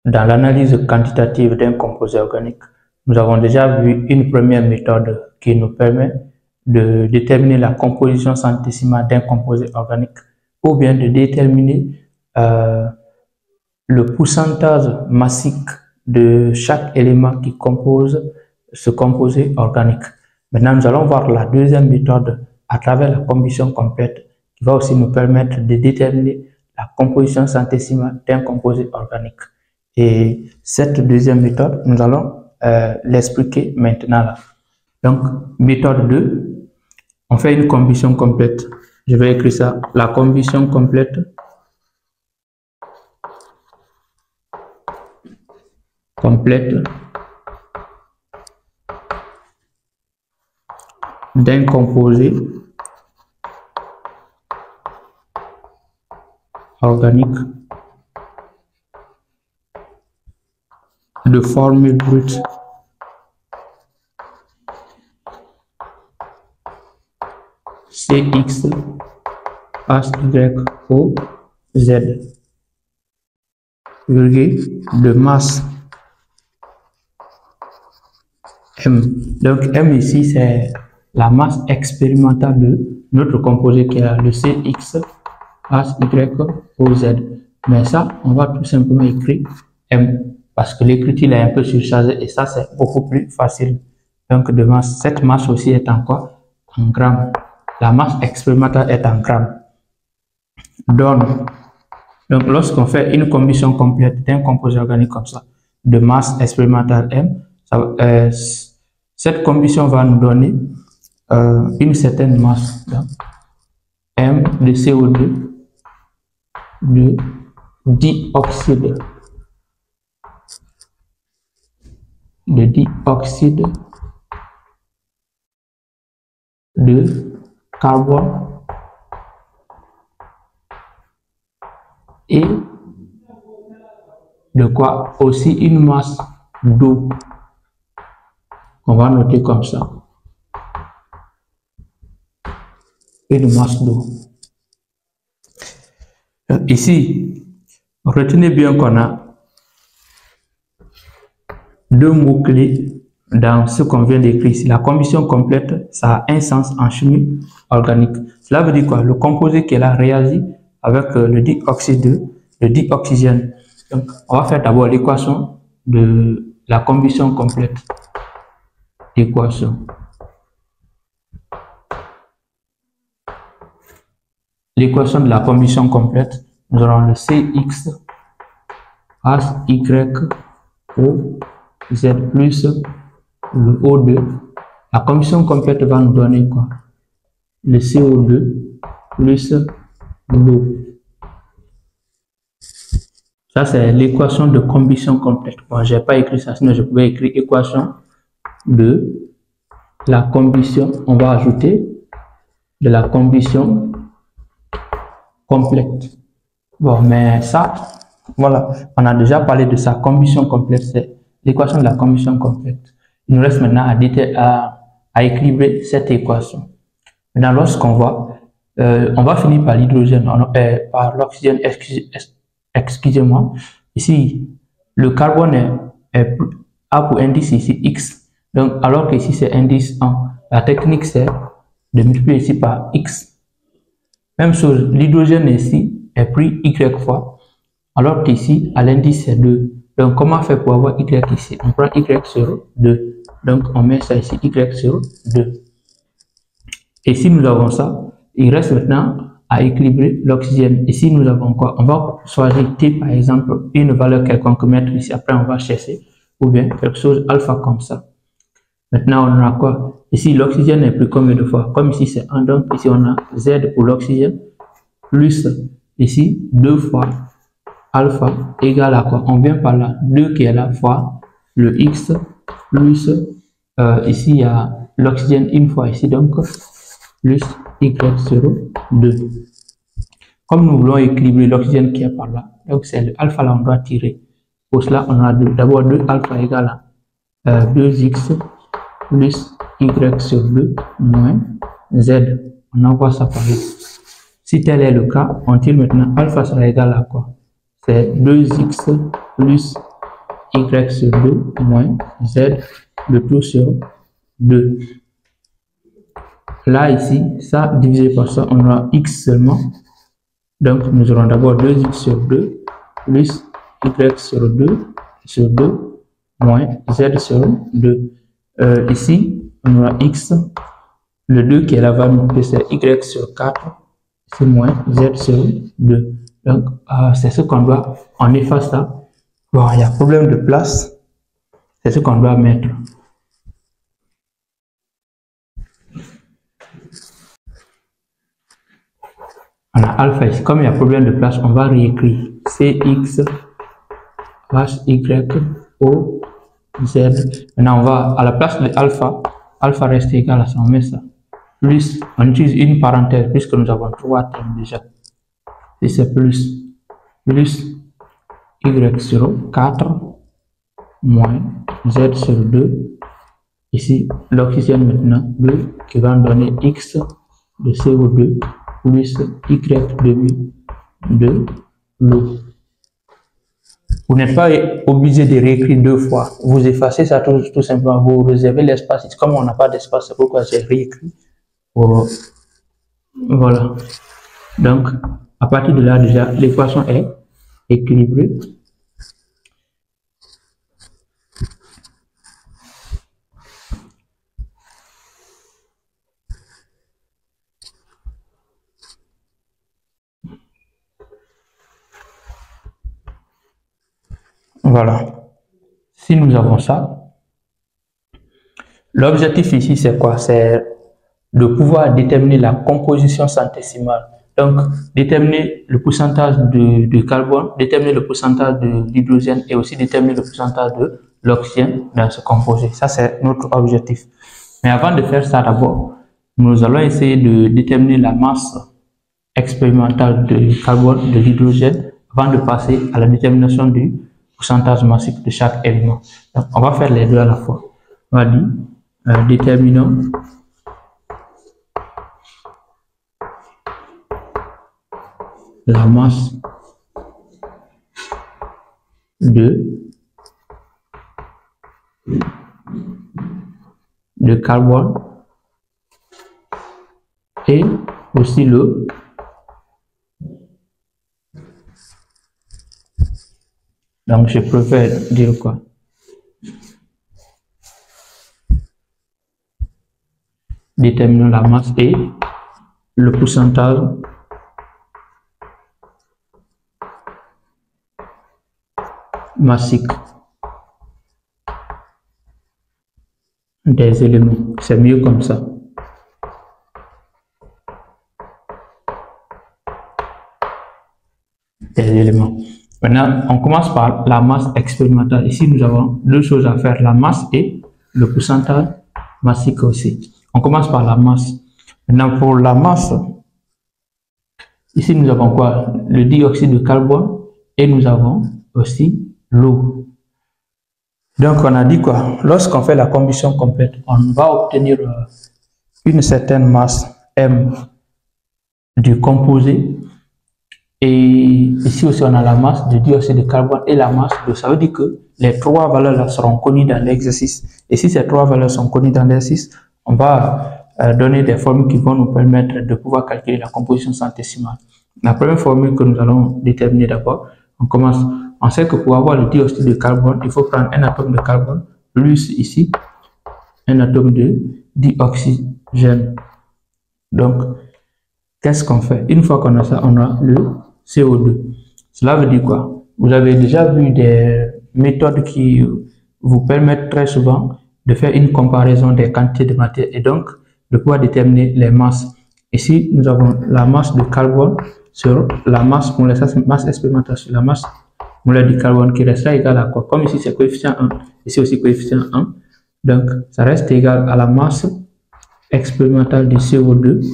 dans l'analyse quantitative d'un composé organique, nous avons déjà vu une première méthode qui nous permet de déterminer la composition centésimale d'un composé organique ou bien de déterminer le pourcentage massique de chaque élément qui compose ce composé organique. Maintenant, nous allons voir la deuxième méthode à travers la combustion complète qui va aussi nous permettre de déterminer la composition centésimale d'un composé organique. Et cette deuxième méthode, nous allons l'expliquer maintenant là. Donc, méthode 2, on fait une combustion complète. Je vais écrire ça, la combustion complète d'un composé organique de formule brute CX HYO Z de masse M. Donc M ici c'est la masse expérimentale de notre composé qui est le CX HYO Z. Mais ça, on va tout simplement écrire M parce que l'écriture est un peu surchargée et ça c'est beaucoup plus facile. Donc de masse, cette masse aussi est en quoi? En grammes. La masse expérimentale est en grammes. Donc lorsqu'on fait une combustion complète d'un composé organique comme ça, de masse expérimentale M, cette combustion va nous donner une certaine masse, donc, M de CO2 de dioxyde de carbone et de quoi aussi une masse d'eau. On va noter comme ça. Une masse d'eau. Ici, retenez bien qu'on a deux mots-clés dans ce qu'on vient d'écrire ici. La combustion complète, ça a un sens en chimie organique. Cela veut dire quoi? Le composé qui est là réagit avec le dioxygène. Donc, on va faire d'abord l'équation de la combustion complète. L'équation de la combustion complète, nous aurons le CX HYO Z plus le O2. La combustion complète va nous donner quoi? Le CO2 plus l'eau. Ça, c'est l'équation de combustion complète. Bon, je n'ai pas écrit ça, sinon je pouvais écrire équation de la combustion. On va ajouter de la combustion complète. Bon, mais ça, voilà, on a déjà parlé de sa combustion complète, c'est l'équation de la combustion complète. Il nous reste maintenant à équilibrer cette équation. Maintenant, lorsqu'on va, on va finir par l'hydrogène, par l'oxygène, excusez-moi. Ici, le carbone a pour indice ici X. Donc, alors que ici c'est indice 1, la technique c'est de multiplier ici par X. Même chose, l'hydrogène ici est pris Y fois, alors qu'ici, à l'indice c'est 2. Donc, comment faire pour avoir Y ici? On prend Y sur 2. Donc, on met ça ici, Y sur 2. Et si nous avons ça, il reste maintenant à équilibrer l'oxygène. Ici, nous avons quoi? On va choisir T, par exemple, une valeur quelconque mettre ici. Après, on va chercher, ou bien quelque chose alpha comme ça. Maintenant, on a quoi? Ici, l'oxygène est pris combien de fois? Comme ici, c'est 1, donc ici, on a Z pour l'oxygène, plus ici, 2 fois alpha égale à quoi? On vient par là, 2 qui est là, fois le X, plus ici, il y a l'oxygène une fois ici, donc plus Y sur 2. Comme nous voulons équilibrer l'oxygène qui est par là, donc c'est le alpha là, on doit tirer. Pour cela, on a d'abord 2 alpha égale à 2x plus Y sur 2 moins Z. On envoie ça par ici. Si tel est le cas, on tire maintenant alpha sera égal à quoi? C'est 2x plus Y sur 2 moins Z, le tout sur 2. Là, ici, ça divisé par ça, on aura X seulement. Donc, nous aurons d'abord 2X sur 2 plus Y sur 2 moins Z sur 2. Ici, on aura X, le 2 qui est là-bas, c'est Y sur 4, c'est moins Z sur 2. Donc, c'est ce qu'on doit, on efface ça. Bon, il y a problème de place, c'est ce qu'on doit mettre. On a alpha ici, comme il y a problème de place, on va réécrire Cx HY O Z. Maintenant, on va à la place de alpha, alpha reste égal à ça, on met ça. Plus, on utilise une parenthèse puisque nous avons 3 termes déjà. Et c'est plus Y sur 4 moins Z sur 2. Ici, l'oxygène maintenant, 2 qui va nous donner X de CO2 plus Y demi de l'eau. Vous n'êtes pas obligé de réécrire 2 fois. Vous effacez ça tout simplement. Vous réservez l'espace. Comme on n'a pas d'espace, c'est pourquoi j'ai réécrit. Voilà. Donc, à partir de là, déjà, l'équation est équilibrée. Voilà. Si nous avons ça, l'objectif ici, c'est quoi? C'est de pouvoir déterminer la composition centésimale. Donc, déterminer le pourcentage de carbone, déterminer le pourcentage de l'hydrogène et aussi déterminer le pourcentage de l'oxygène dans ce composé. Ça, c'est notre objectif. Mais avant de faire ça, d'abord, nous allons essayer de déterminer la masse expérimentale de carbone, de l'hydrogène, avant de passer à la détermination du pourcentage massique de chaque élément. Donc, on va faire les deux à la fois. On va dire, déterminons la masse de carbone et aussi le donc je préfère dire quoi? Déterminons la masse et le pourcentage massique des éléments. C'est mieux comme ça. Des éléments. Maintenant, on commence par la masse expérimentale. Ici, nous avons deux choses à faire, la masse et le pourcentage massique aussi. On commence par la masse. Maintenant, pour la masse, ici, nous avons quoi? Le dioxyde de carbone et nous avons aussi l'eau. Donc, on a dit quoi? Lorsqu'on fait la combustion complète, on va obtenir une certaine masse M du composé. Et ici aussi, on a la masse de dioxyde de carbone et la masse d'eau. Ça veut dire que les trois valeurs là seront connues dans l'exercice. Et si ces trois valeurs sont connues dans l'exercice, on va donner des formules qui vont nous permettre de pouvoir calculer la composition centésimale. La première formule que nous allons déterminer d'abord, on sait que pour avoir le dioxyde de carbone, il faut prendre un atome de carbone plus ici un atome de dioxygène. Donc, qu'est-ce qu'on fait? Une fois qu'on a ça, on a le CO2. Cela veut dire quoi? Vous avez déjà vu des méthodes qui vous permettent très souvent de faire une comparaison des quantités de matière et donc de pouvoir déterminer les masses. Ici, nous avons la masse de carbone sur la masse molaire, ça c'est masse expérimentale sur la masse molaire du carbone qui restera égal à quoi? Comme ici c'est coefficient 1, ici aussi coefficient 1, donc ça reste égal à la masse expérimentale du CO2.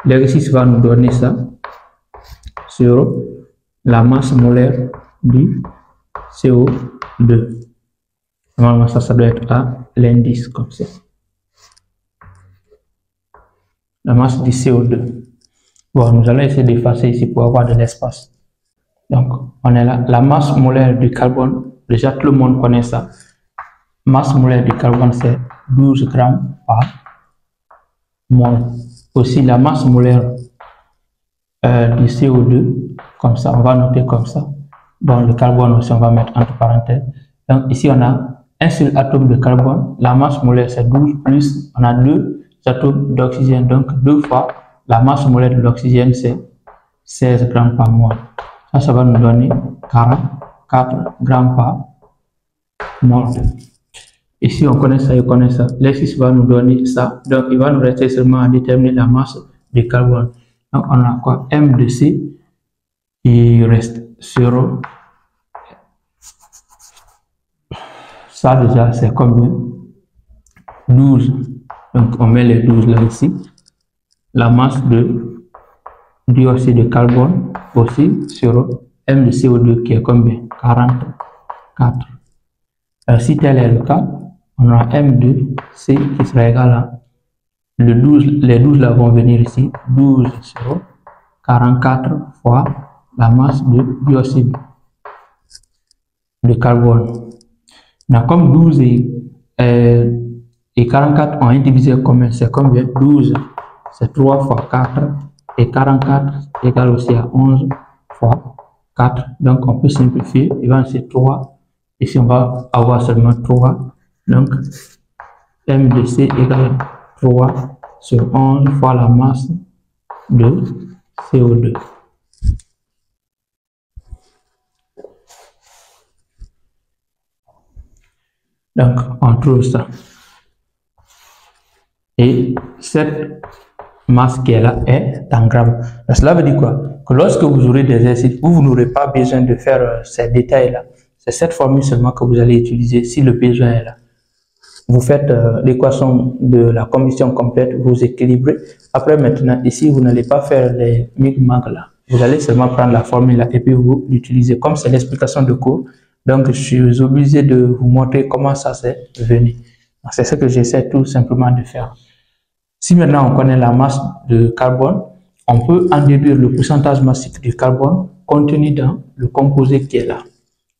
L'exercice va nous donner ça sur la masse molaire du CO2. Normalement, ça doit être à l'indice comme ça. La masse du CO2. Bon, nous allons essayer d'effacer ici pour avoir de l'espace. Donc, on est là. La masse molaire du carbone déjà tout le monde connaît ça. Masse molaire du carbone, c'est 12 grammes par mol. Aussi, la masse molaire du CO2, comme ça, on va noter comme ça. Donc, le carbone aussi, on va mettre entre parenthèses. Donc, ici, on a un seul atome de carbone. La masse molaire, c'est 12 plus, on a 2 atomes d'oxygène. Donc, 2 fois la masse molaire de l'oxygène, c'est 16 grammes par mol. Ça va nous donner 44 grammes par mol. Ici, on connaît ça, on connaît ça. L'exercice va nous donner ça. Donc, il va nous rester seulement à déterminer la masse de carbone. Donc, on a quoi? M de C, il reste 0. Ça, déjà, c'est combien? 12. Donc, on met les 12 là ici. La masse de dioxyde de carbone aussi sur M de CO2 qui est combien? 44. Alors, si tel est le cas, on a M de C qui sera égal à les 12 là vont venir ici. 12 sur 44 fois la masse de dioxyde de carbone. Mais comme 12 et 44 ont un divisé commun, c'est combien? 12, c'est 3 fois 4, et 44 égale aussi à 11 fois 4. Donc, on peut simplifier, il va rester 3. Ici, on va avoir seulement 3. Donc, M de C égale 3 sur 11 fois la masse de CO2. Donc, on trouve ça. Et cette masse qui est là est en grammes. Cela veut dire quoi? Que lorsque vous aurez des exercices où vous n'aurez pas besoin de faire ces détails-là, c'est cette formule seulement que vous allez utiliser si le besoin est là. Vous faites l'équation de la combustion complète, vous équilibrez. Après, maintenant, ici, vous n'allez pas faire les micmacs là. Vous allez seulement prendre la formule là et puis vous l'utilisez. Comme c'est l'explication de cours, donc je suis obligé de vous montrer comment ça s'est venu. C'est ce que j'essaie tout simplement de faire. Si maintenant on connaît la masse de carbone, on peut en déduire le pourcentage massif du carbone contenu dans le composé qui est là.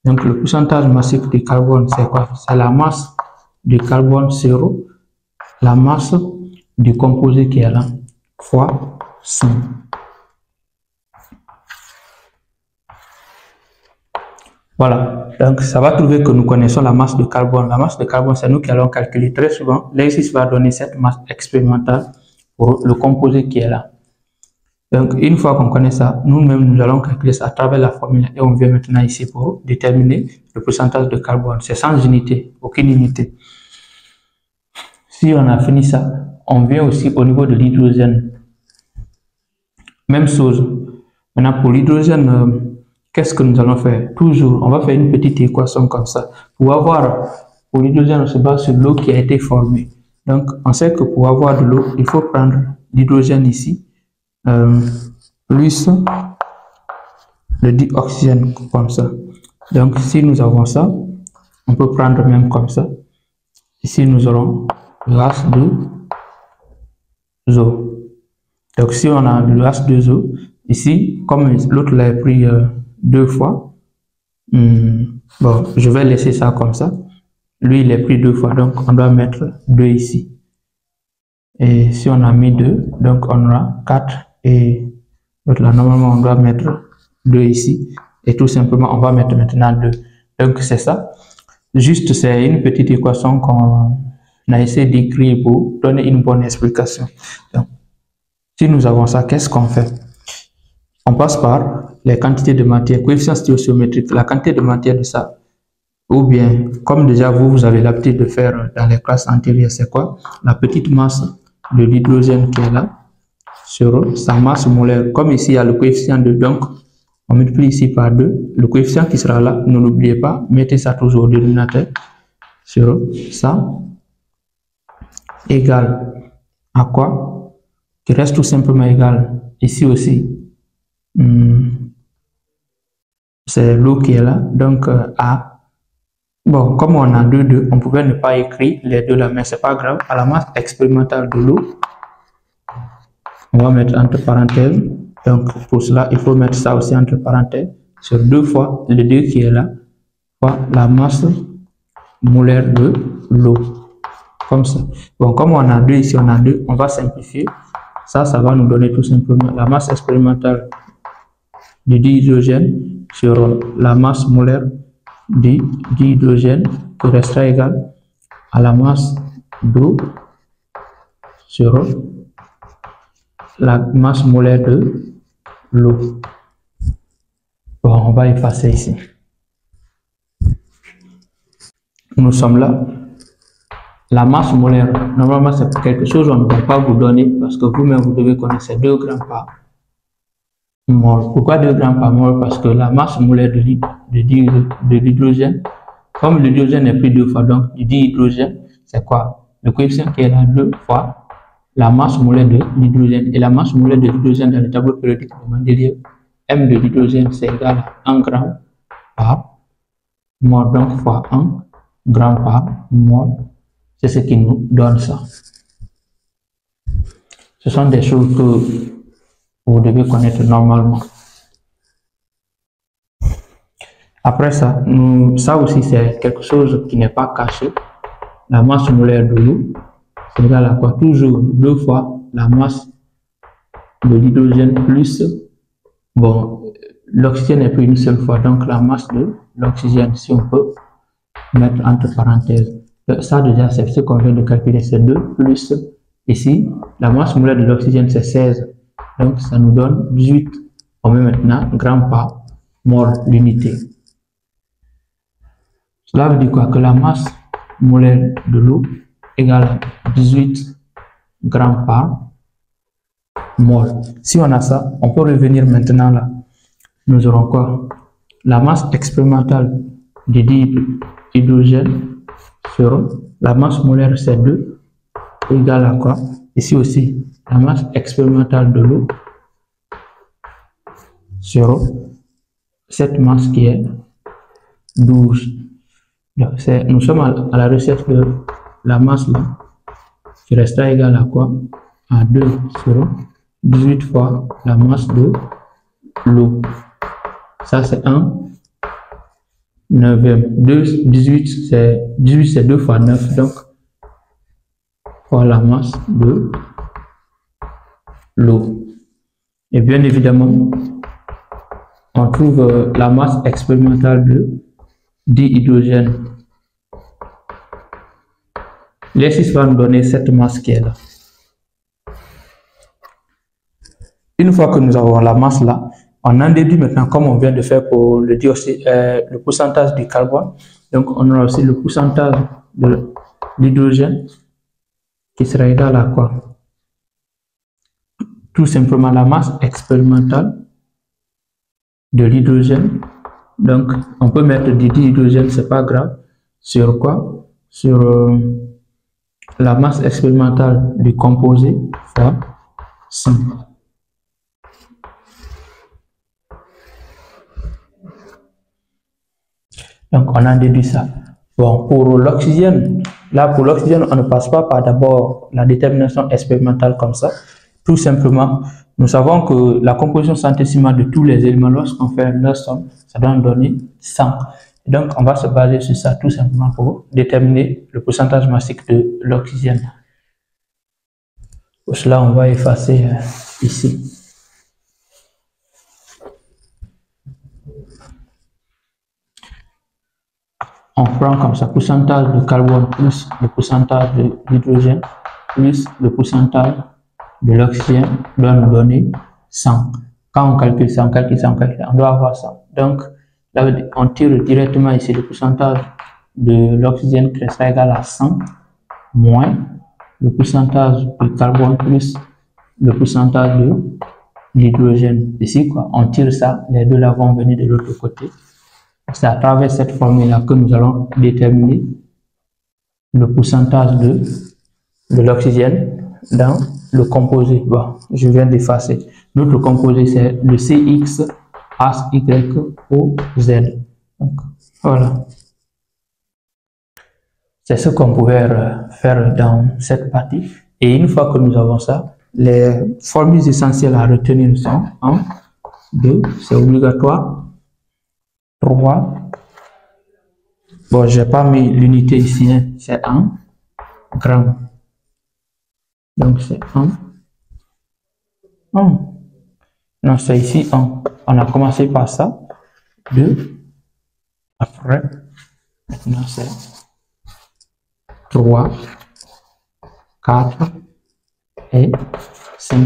Donc le pourcentage massif du carbone, c'est quoi? C'est la masse du carbone 0, la masse du composé qui est là, fois 100. Voilà, donc ça va trouver que nous connaissons la masse de carbone. La masse de carbone, c'est nous qui allons calculer très souvent. L'exercice va donner cette masse expérimentale pour le composé qui est là. Donc, une fois qu'on connaît ça, nous-mêmes, nous allons calculer ça à travers la formule et on vient maintenant ici pour déterminer le pourcentage de carbone. C'est sans unité, aucune unité. Si on a fini ça, on vient aussi au niveau de l'hydrogène. Même chose. Maintenant, pour l'hydrogène, qu'est-ce que nous allons faire? Toujours, on va faire une petite équation comme ça. Pour l'hydrogène, on se base sur l'eau qui a été formée. Donc, on sait que pour avoir de l'eau, il faut prendre l'hydrogène ici, plus le dioxygène comme ça. Donc, si nous avons ça, on peut prendre même comme ça. Ici, nous aurons l'as de eau. Donc, si on a l'as de eau, ici, comme l'autre l'a pris 2 fois, bon, je vais laisser ça comme ça. Lui, il est pris 2 fois, donc on doit mettre 2 ici. Et si on a mis 2, donc on aura 4 et l'autre là, normalement, on doit mettre 2 ici. Et tout simplement, on va mettre maintenant 2. Donc, c'est ça. Juste, c'est une petite équation qu'on a essayé d'écrire pour donner une bonne explication. Donc, si nous avons ça, qu'est-ce qu'on fait? On passe par les quantités de matière, coefficient stéréométrique, la quantité de matière de ça. Ou bien, comme déjà vous avez l'habitude de faire dans les classes antérieures, c'est quoi? La petite masse de l'hydrogène qui est là sur sa masse molaire. Comme ici, il y a le coefficient de, donc on multiplie ici par 2. Le coefficient qui sera là, ne l'oubliez pas, mettez ça toujours au dénominateur sur ça égal à quoi? Qui reste tout simplement égal ici aussi. C'est l'eau qui est là, donc à. Bon, comme on a 2, on pouvait ne pas écrire les deux là, mais c'est pas grave. À la masse expérimentale de l'eau, on va mettre entre parenthèses. Donc pour cela, il faut mettre ça aussi entre parenthèses sur 2 fois le 2 qui est là fois la masse molaire de l'eau. Comme ça. Bon, comme on a 2 ici, on a 2, on va simplifier. Ça va nous donner tout simplement la masse expérimentale du dihydrogène sur la masse molaire du dihydrogène qui restera égale à la masse d'eau sur la masse molaire de l'eau. Bon, on va effacer ici. Nous sommes là. La masse molaire, normalement c'est quelque chose qu'on ne va pas vous donner parce que vous-même vous devez connaître ces 2 grammes par mol. Pourquoi 2 grammes par mol? Parce que la masse molaire de l'hydrogène, comme l'hydrogène est pris 2 fois, donc du dihydrogène, c'est quoi? Le coefficient qui est là 2 fois la masse molaire de l'hydrogène. Et la masse molaire de l'hydrogène dans le tableau périodique de Mendeleïev, M de l'hydrogène c'est égal à 1 gramme par mol, donc fois 1 gramme par mol. C'est ce qui nous donne ça. Ce sont des choses que vous devez connaître normalement. Après ça, ça aussi c'est quelque chose qui n'est pas caché. La masse molaire de l'eau, c'est égal à quoi? Toujours 2 fois la masse de l'hydrogène plus, bon, l'oxygène est pris une seule fois, donc la masse de l'oxygène, si on peut mettre entre parenthèses. Ça déjà, c'est ce qu'on vient de calculer, c'est 2 plus, ici, la masse molaire de l'oxygène, c'est 16. Donc, ça nous donne 18. On met maintenant grammes par mol, l'unité. Cela veut dire quoi? Que la masse molaire de l'eau égale à 18 grammes par mol. Si on a ça, on peut revenir maintenant là. Nous aurons quoi? La masse expérimentale du dihydrogène sur la masse molaire c'est 2 égale à quoi? Ici aussi, la masse expérimentale de l'eau sur cette masse qui est 12. Donc, nous sommes à la recherche de la masse là qui restera égale à quoi? À 2 sur 18 fois la masse de l'eau. Ça c'est 1 neuvième. 18 c'est 2 fois 9, donc fois la masse de l'eau. Et bien évidemment, on trouve la masse expérimentale de dihydrogène. L'exercice va nous donner cette masse qui est là. Une fois que nous avons la masse là, on en déduit maintenant, comme on vient de faire pour le dioxyde, le pourcentage du carbone. Donc, on aura aussi le pourcentage de l'hydrogène qui sera égal à quoi? Tout simplement la masse expérimentale de l'hydrogène. Donc, on peut mettre du dihydrogène, c'est pas grave. Sur quoi? Sur la masse expérimentale du composé fois 100. Donc, on a déduit ça. Bon, pour l'oxygène, là, pour l'oxygène, on ne passe pas par d'abord la détermination expérimentale comme ça. Tout simplement, nous savons que la composition centésimale de tous les éléments, lorsqu'on fait leur somme, ça doit nous donner 100. Et donc, on va se baser sur ça tout simplement pour déterminer le pourcentage massique de l'oxygène. Pour cela, on va effacer ici. On prend comme ça pourcentage de carbone plus le pourcentage de l'hydrogène plus le pourcentage de l'oxygène doit nous donner 100. Quand on calcule ça, on doit avoir ça. Donc, là, on tire directement ici le pourcentage de l'oxygène qui sera égal à 100 moins le pourcentage de carbone plus le pourcentage de l'hydrogène. Ici, quoi, on tire ça, les deux là vont venir de l'autre côté. C'est à travers cette formule-là que nous allons déterminer le pourcentage de l'oxygène dans le composé. Bon, je viens d'effacer. Notre composé, c'est le CX, HY, O, Z. Donc, voilà. C'est ce qu'on pouvait faire dans cette partie. Et une fois que nous avons ça, les formules essentielles à retenir sont 1, 2, c'est obligatoire. 3, Bon, j'ai pas mis l'unité ici, hein. C'est en grammes. Donc, c'est en. Non, c'est ici en. On a commencé par ça. 2. Après, maintenant, c'est 3, 4 et 5.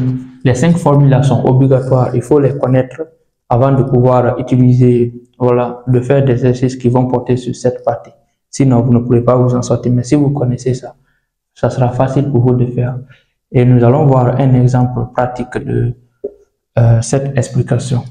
Les 5 formules sont obligatoires. Il faut les connaître avant de pouvoir utiliser, voilà, de faire des exercices qui vont porter sur cette partie. Sinon, vous ne pourrez pas vous en sortir. Mais si vous connaissez ça, ça sera facile pour vous de faire. Et nous allons voir un exemple pratique de cette explication.